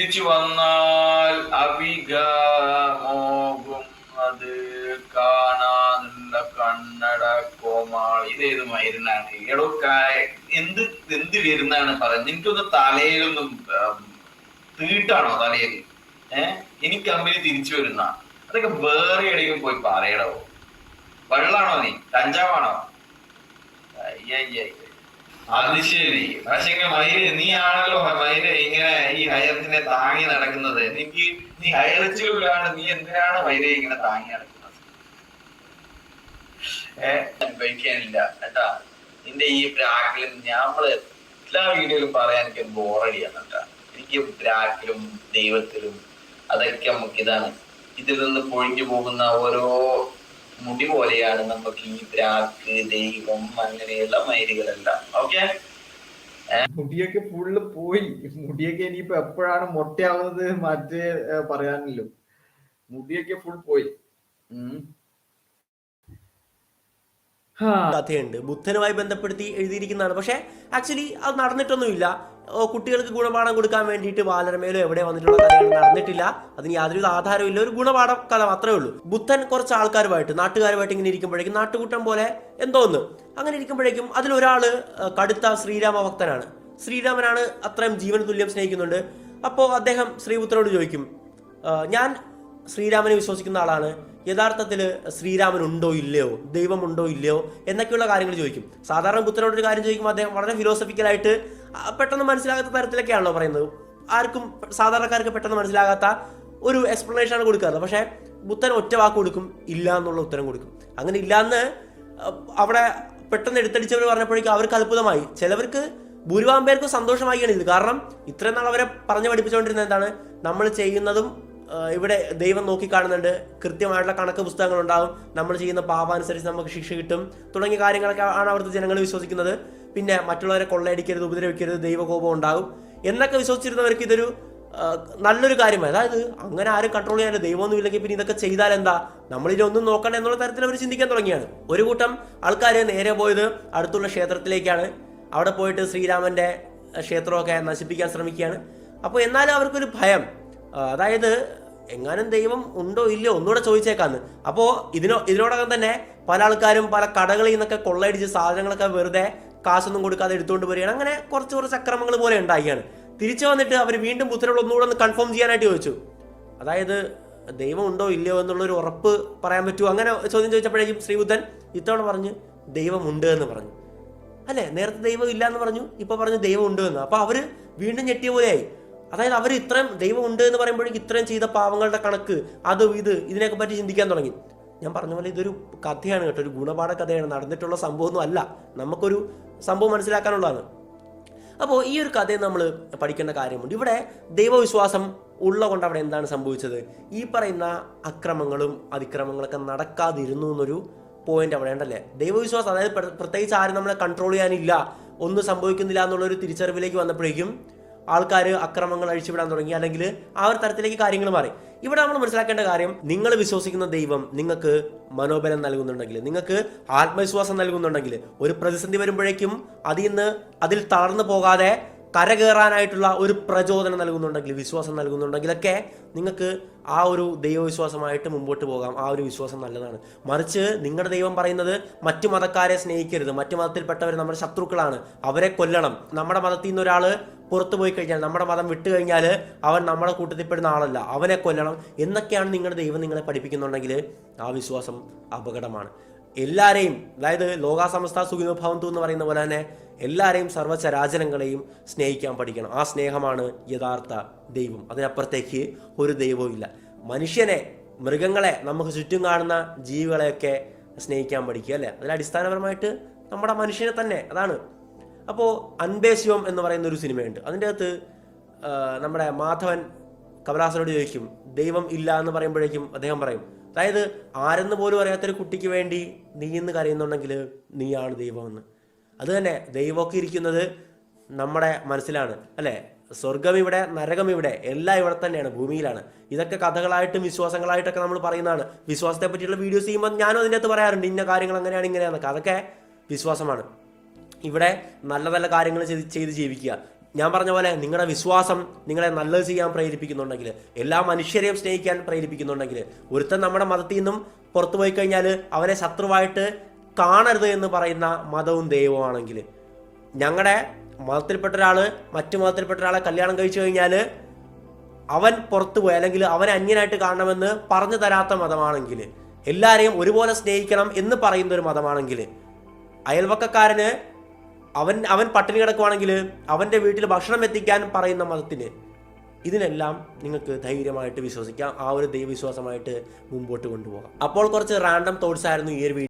തിരിച്ചു വന്നാൽ അഭിഗമോകും അത് കാണാനുള്ള കണ്ണട കോമാൾ. ഇതേത് മരുന്നാണ് എടോ? എന്ത് എന്ത് വരുന്നാണ് പറയുന്നത്? എനിക്കൊന്ന് തലയിലൊന്നും തീട്ടാണോ തലയിൽ? ഇനി കമ്പനി തിരിച്ചു വരുന്ന അതൊക്കെ വേറെ എവിടെയും പോയി പറയടോ. വെള്ളാണോ നീ? കഞ്ചാവാണോ? അയ്യയ്യ, അത് ശരി. പക്ഷെ മയില് നീ ആണല്ലോ മയില് ഇങ്ങനെ ഈ ഹയത്തിനെ താങ്ങി നടക്കുന്നത്. നീ ഹയറിച്ചിലാണ്. നീ എന്തിനാണ് മയിലെ ഇങ്ങനെ താങ്ങി നടക്കുന്നത്? അനുഭവിക്കാനില്ല കേട്ടാ നിന്റെ ഈ പ്രാക്കിലും. നമ്മള് എല്ലാ വീഡിയോയിലും പറയാൻ എനിക്ക് ബോറടിയാണ് കേട്ടാ. എനിക്ക് പ്രാക്കിലും ദൈവത്തിലും അതൊക്കെ നമുക്ക് ഇതാണ്. ഇതിൽ നിന്ന് പൊഴിഞ്ഞു പോകുന്ന ഓരോ മുടി പോലെയാണ് നമുക്ക് ഈ പ്രാക്ക്, ദൈവം, അങ്ങനെയുള്ള മൈലുകളെല്ലാം. ഓക്കെ, മുടിയൊക്കെ ഫുള്ള് പോയി. മുടിയൊക്കെ ഇനിയിപ്പോ എപ്പോഴാണ് മൊട്ടയാവുന്നത് മറ്റേ പറയാനല്ലോ. മുടിയൊക്കെ ഫുൾ പോയി. കഥയുണ്ട്, ബുദ്ധനുമായി ബന്ധപ്പെടുത്തി എഴുതിയിരിക്കുന്നതാണ്. പക്ഷേ ആക്ച്വലി അത് നടന്നിട്ടൊന്നുമില്ല. കുട്ടികൾക്ക് ഗുണപാഠം കൊടുക്കാൻ വേണ്ടിയിട്ട് ബാലരമയിലോ എവിടെ വന്നിട്ടുള്ള കഥയാണ്, നടന്നിട്ടില്ല. അതിന് യാതൊരു ആധാരമില്ല. ഒരു ഗുണപാഠ കഥ മാത്രമേ ഉള്ളൂ. ബുദ്ധൻ കുറച്ച് ആൾക്കാരുമായിട്ട്, നാട്ടുകാരുമായിട്ട് ഇങ്ങനെ ഇരിക്കുമ്പോഴേക്കും, നാട്ടുകൂട്ടം പോലെ എന്തോന്ന് അങ്ങനെ ഇരിക്കുമ്പോഴേക്കും അതിലൊരാള് കടുത്ത ശ്രീരാമ ഭക്തനാണ്. ശ്രീരാമനാണ്, അത്രയും ജീവന് തുല്യം സ്നേഹിക്കുന്നുണ്ട്. അപ്പോൾ അദ്ദേഹം ശ്രീപുത്രനോട് ചോദിക്കും, ഞാൻ ശ്രീരാമനെ വിശ്വസിക്കുന്ന ആളാണ്, യഥാർത്ഥത്തിൽ ശ്രീരാമൻ ഉണ്ടോ ഇല്ലയോ, ദൈവമുണ്ടോ ഇല്ലയോ എന്നൊക്കെയുള്ള കാര്യങ്ങൾ ചോദിക്കും. സാധാരണ ബുദ്ധനോടൊരു കാര്യം ചോദിക്കുമ്പോൾ അദ്ദേഹം വളരെ ഫിലോസഫിക്കലായിട്ട് പെട്ടെന്ന് മനസ്സിലാകാത്ത തരത്തിലൊക്കെയാണല്ലോ പറയുന്നത്. ആർക്കും, സാധാരണക്കാർക്ക് പെട്ടെന്ന് മനസ്സിലാകാത്ത ഒരു എക്സ്പ്ലനേഷൻ ആണ് കൊടുക്കാറ്. പക്ഷേ ബുദ്ധൻ ഒറ്റ വാക്ക് കൊടുക്കും, ഇല്ല എന്നുള്ള ഉത്തരം കൊടുക്കും. അങ്ങനെ ഇല്ലാന്ന് അവിടെ പെട്ടെന്ന് എടുത്തടിച്ചവർ പറഞ്ഞപ്പോഴേക്കും അവർക്ക് അത്ഭുതമായി. ചിലവർക്ക്, ഭൂരിഭാഗം പേർക്കും സന്തോഷമായിയാണ് ഇത്. കാരണം ഇത്രയും നാൾ അവരെ പറഞ്ഞു പഠിപ്പിച്ചുകൊണ്ടിരുന്നത് എന്താണ്, നമ്മൾ ചെയ്യുന്നതും ഇവിടെ ദൈവം നോക്കിക്കാണുന്നുണ്ട്, കൃത്യമായിട്ടുള്ള കണക്ക് പുസ്തകങ്ങൾ ഉണ്ടാകും, നമ്മൾ ചെയ്യുന്ന പാപാനുസരിച്ച് നമുക്ക് ശിക്ഷ കിട്ടും തുടങ്ങിയ കാര്യങ്ങളൊക്കെ ആണ് അവിടുത്തെ ജനങ്ങൾ വിശ്വസിക്കുന്നത്. പിന്നെ മറ്റുള്ളവരെ കൊള്ളയടിക്കരുത്, ഉപദ്രവിക്കരുത്, ദൈവകോപം ഉണ്ടാകും എന്നൊക്കെ വിശ്വസിച്ചിരുന്നവർക്ക് ഇതൊരു നല്ലൊരു കാര്യമായി. അതായത് അങ്ങനെ ആരും കൺട്രോൾ ചെയ്യാൻ ദൈവമൊന്നും ഇല്ലെങ്കിൽ പിന്നെ ഇതൊക്കെ ചെയ്താൽ എന്താ, നമ്മളിതൊന്നും നോക്കണ്ട എന്നുള്ള തരത്തിൽ അവർ ചിന്തിക്കാൻ തുടങ്ങിയാണ്. ഒരു കൂട്ടം ആൾക്കാർ നേരെ പോയത് അടുത്തുള്ള ക്ഷേത്രത്തിലേക്കാണ്. അവിടെ പോയിട്ട് ശ്രീരാമന്റെ ക്ഷേത്രമൊക്കെ നശിപ്പിക്കാൻ ശ്രമിക്കുകയാണ്. അപ്പോൾ എന്നാലും അവർക്കൊരു ഭയം, അതായത് എങ്ങാനും ദൈവം ഉണ്ടോ ഇല്ലയോ ഒന്നുകൂടെ ചോദിച്ചേക്കാന്ന്. അപ്പോൾ ഇതിനോടകം തന്നെ പല ആൾക്കാരും പല കടകളിൽ നിന്നൊക്കെ കൊള്ളയടിച്ച് സാധനങ്ങളൊക്കെ വെറുതെ കാശൊന്നും കൊടുക്കാതെ എടുത്തുകൊണ്ട് വരികയാണ്. അങ്ങനെ കുറച്ച് അക്രമങ്ങൾ പോലെ ഉണ്ടാക്കിയാണ്. തിരിച്ചു വന്നിട്ട് അവർ വീണ്ടും ബുദ്ധനോട് ഒന്നുകൂടെ ഒന്ന് കൺഫേം ചെയ്യാനായിട്ട് ചോദിച്ചു. അതായത് ദൈവം ഉണ്ടോ ഇല്ലയോ എന്നുള്ളൊരു ഉറപ്പ് പറയാൻ പറ്റുമോ, അങ്ങനെ ചോദ്യം ചോദിച്ചപ്പോഴേക്കും ശ്രീബുദ്ധൻ ഇത്തവണ പറഞ്ഞ് ദൈവമുണ്ട് എന്ന് പറഞ്ഞു. അല്ലേ, നേരത്തെ ദൈവം ഇല്ല എന്ന് പറഞ്ഞു, ഇപ്പൊ പറഞ്ഞു ദൈവം ഉണ്ട് എന്ന്. അപ്പൊ അവര് വീണ്ടും ഞെട്ടിയ പോലെയായി. അതായത് അവർ ഇത്രയും ദൈവം ഉണ്ട് എന്ന് പറയുമ്പോഴേക്കും ഇത്രയും ചെയ്ത പാവങ്ങളുടെ കണക്ക്, ഇതിനെയൊക്കെ പറ്റി ചിന്തിക്കാൻ തുടങ്ങി. ഞാൻ പറഞ്ഞ പോലെ ഇതൊരു കഥയാണ് കേട്ടോ, ഒരു ഗുണപാഠ കഥയാണ്, നടന്നിട്ടുള്ള സംഭവമൊന്നും അല്ല, നമുക്കൊരു സംഭവം മനസ്സിലാക്കാനുള്ളതാണ്. അപ്പോൾ ഈ ഒരു കഥയിൽ നമ്മൾ പഠിക്കേണ്ട കാര്യമുണ്ട്. ഇവിടെ ദൈവവിശ്വാസം ഉള്ള കൊണ്ട് അവിടെ എന്താണ് സംഭവിച്ചത്, ഈ പറയുന്ന അക്രമങ്ങളും അതിക്രമങ്ങളൊക്കെ നടക്കാതിരുന്നു എന്നൊരു പോയിന്റ് അവിടെ ഉണ്ടല്ലേ. ദൈവവിശ്വാസം, അതായത് പ്രത്യേകിച്ച് ആരും നമ്മളെ കൺട്രോൾ ചെയ്യാനില്ല, ഒന്നും സംഭവിക്കുന്നില്ല എന്നുള്ളൊരു തിരിച്ചറിവിലേക്ക് വന്നപ്പോഴേക്കും ആൾക്കാർ അക്രമങ്ങൾ അഴിച്ചുവിടാൻ തുടങ്ങി, അല്ലെങ്കിൽ ആ ഒരു തരത്തിലേക്ക് കാര്യങ്ങൾ മാറി. ഇവിടെ നമ്മൾ മനസ്സിലാക്കേണ്ട കാര്യം, നിങ്ങൾ വിശ്വസിക്കുന്ന ദൈവം നിങ്ങൾക്ക് മനോബലം നൽകുന്നുണ്ടെങ്കിൽ, നിങ്ങൾക്ക് ആത്മവിശ്വാസം നൽകുന്നുണ്ടെങ്കിൽ, ഒരു പ്രതിസന്ധി വരുമ്പോഴേക്കും അതിൽ തളർന്നു പോകാതെ കരകയറാനായിട്ടുള്ള ഒരു പ്രചോദനം നൽകുന്നുണ്ടെങ്കിൽ, വിശ്വാസം നൽകുന്നുണ്ടെങ്കിലൊക്കെ നിങ്ങൾക്ക് ആ ഒരു ദൈവവിശ്വാസമായിട്ട് മുമ്പോട്ട് പോകാം. ആ ഒരു വിശ്വാസം നല്ലതാണ്. മറിച്ച് നിങ്ങളുടെ ദൈവം പറയുന്നത് മറ്റു മതക്കാരെ സ്നേഹിക്കരുത്, മറ്റു മതത്തിൽപ്പെട്ടവർ നമ്മുടെ ശത്രുക്കളാണ്, അവരെ കൊല്ലണം, നമ്മുടെ മതത്തിൽ നിന്ന് ഒരാൾ പുറത്തു പോയി കഴിഞ്ഞാൽ, നമ്മുടെ മതം വിട്ടു കഴിഞ്ഞാൽ അവൻ നമ്മുടെ കൂട്ടത്തിൽപ്പെടുന്ന ആളല്ല, അവനെ കൊല്ലണം എന്നൊക്കെയാണ് നിങ്ങളുടെ ദൈവം നിങ്ങളെ പഠിപ്പിക്കുന്നുണ്ടെങ്കിൽ ആ വിശ്വാസം അപകടമാണ്. എല്ലാവരെയും, അതായത് ലോകാസമസ്ത സുഖിനോ ഭവന്തു എന്ന് പറയുന്ന പോലെ തന്നെ എല്ലാവരെയും, സർവ്വചരാചരങ്ങളെയും സ്നേഹിക്കാൻ പഠിക്കണം. ആ സ്നേഹമാണ് യഥാർത്ഥ ദൈവം. അതിനപ്പുറത്തേക്ക് ഒരു ദൈവവും ഇല്ല. മനുഷ്യനെ, മൃഗങ്ങളെ, നമുക്ക് ചുറ്റും കാണുന്ന ജീവികളെയൊക്കെ സ്നേഹിക്കാൻ പഠിക്കുക, അല്ലേ? അതിലടിസ്ഥാനപരമായിട്ട് നമ്മുടെ മനുഷ്യനെ തന്നെ, അതാണ്. അപ്പോൾ അൻപേശിവം എന്ന് പറയുന്ന ഒരു സിനിമയുണ്ട്. അതിൻ്റെ അകത്ത് നമ്മുടെ മാധവൻ കമലഹാസനോട് ചോദിക്കും, ദൈവം ഇല്ല എന്ന് പറയുമ്പോഴേക്കും അദ്ദേഹം പറയും, അതായത് ആരെന്ന് പോലും അറിയാത്തൊരു കുട്ടിക്ക് വേണ്ടി നീ ഇന്ന് കരയുന്നുണ്ടെങ്കിൽ നീയാണ് ദൈവമെന്ന്. അത് തന്നെ, ദൈവമൊക്കെ ഇരിക്കുന്നത് നമ്മുടെ മനസ്സിലാണ്, അല്ലേ? സ്വർഗം ഇവിടെ, നരകം ഇവിടെ, എല്ലാം ഇവിടെ തന്നെയാണ്, ഭൂമിയിലാണ്. ഇതൊക്കെ കഥകളായിട്ടും വിശ്വാസങ്ങളായിട്ടൊക്കെ നമ്മൾ പറയുന്നതാണ്. വിശ്വാസത്തെ പറ്റിയുള്ള വീഡിയോസ് ചെയ്യുമ്പോൾ ഞാനും അതിൻ്റെ അകത്ത് പറയാറുണ്ട്, ഇന്ന കാര്യങ്ങൾ അങ്ങനെയാണ് ഇങ്ങനെയാണെന്നൊക്കെ. അതൊക്കെ വിശ്വാസമാണ്. ഇവിടെ നല്ല നല്ല കാര്യങ്ങൾ ചെയ്ത് ജീവിക്കുക. ഞാൻ പറഞ്ഞ പോലെ നിങ്ങളുടെ വിശ്വാസം നിങ്ങളെ നല്ലത് ചെയ്യാൻ പ്രേരിപ്പിക്കുന്നുണ്ടെങ്കിൽ, എല്ലാ മനുഷ്യരെയും സ്നേഹിക്കാൻ പ്രേരിപ്പിക്കുന്നുണ്ടെങ്കിൽ, ഒരുത്തൻ നമ്മുടെ മതത്തിൽ നിന്നും പുറത്തു പോയി കഴിഞ്ഞാൽ അവനെ ശത്രുവായിട്ട് കാണരുത് എന്ന് പറയുന്ന മതവും ദൈവമാണെങ്കിൽ, ഞങ്ങളുടെ മതത്തിൽപ്പെട്ട ഒരാൾ മറ്റു മതത്തിൽപ്പെട്ട ഒരാളെ കല്യാണം കഴിച്ചു കഴിഞ്ഞാൽ അവൻ പുറത്തു പോയി അല്ലെങ്കിൽ അവനെ അന്യനായിട്ട് കാണണമെന്ന് പറഞ്ഞു തരാത്ത മതമാണെങ്കിൽ, എല്ലാവരെയും ഒരുപോലെ സ്നേഹിക്കണം എന്ന് പറയുന്ന ഒരു മതമാണെങ്കിൽ, അയൽവക്കക്കാരന് അവൻ പട്ടിണി കിടക്കുവാണെങ്കിൽ അവൻ്റെ വീട്ടിൽ ഭക്ഷണം എത്തിക്കാൻ പറയുന്ന മതത്തിന്, ഇതിനെല്ലാം നിങ്ങൾക്ക് ധൈര്യമായിട്ട് വിശ്വസിക്കാം. ആ ഒരു ദൈവവിശ്വാസമായിട്ട് മുമ്പോട്ട് കൊണ്ടുപോകാം. അപ്പോൾ കുറച്ച് റാൻഡം തോട്ട്സ് ആയിരുന്നു ഈ ഒരു വീഡിയോ.